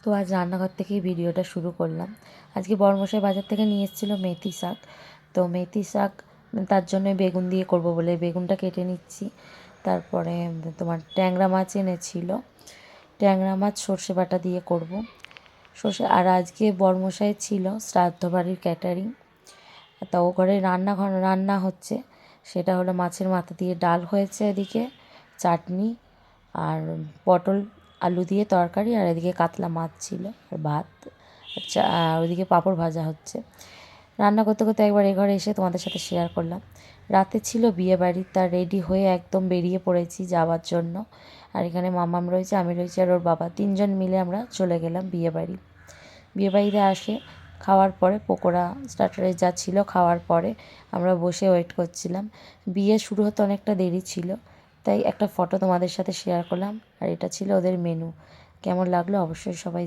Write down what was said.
তো আজ রান্নাঘর থেকেই ভিডিওটা শুরু করলাম। আজকে বড়মশাই বাজার থেকে নিয়ে এসেছিলো মেথি শাক। তো মেথি শাক তার জন্য বেগুন দিয়ে করব বলে বেগুনটা কেটে নিচ্ছি। তারপরে তোমার ট্যাংরা মাছ এনেছিল, ট্যাংরা মাছ সর্ষে বাটা দিয়ে করব। আর আজকে বড়মশাই ছিল শ্রাদ্ধ বাড়ির ক্যাটারিং, তা ও ঘরে রান্না হচ্ছে। সেটা হলো মাছের মাথা দিয়ে ডাল হয়েছে, এদিকে চাটনি আর পটল আলু দিয়ে তরকারি, আর এদিকে কাতলা মাছ ছিল আর ভাত। আচ্ছা, আর ওইদিকে পাঁপড় ভাজা হচ্ছে। রান্না করতে করতে একবার এ ঘরে এসে তোমাদের সাথে শেয়ার করলাম। রাতে ছিল বিয়ে বাড়ি, তার রেডি হয়ে একদম বেরিয়ে পড়েছি যাওয়ার জন্য। আর এখানে মামাম রয়েছে, আমি রয়েছি আর ওর বাবা, তিনজন মিলে আমরা চলে গেলাম বিয়ে বাড়ি। বিয়েবাড়িতে আসে খাওয়ার পরে পকোড়া স্টার্টারে যা ছিল খাওয়ার পরে আমরা বসে ওয়েট করছিলাম। বিয়ে শুরু হতে অনেকটা দেরি ছিল, তাই একটা ফটো তোমাদের সাথে শেয়ার করলাম। আর এটা ছিল ওদের মেনু। কেমন লাগলো অবশ্যই সবাই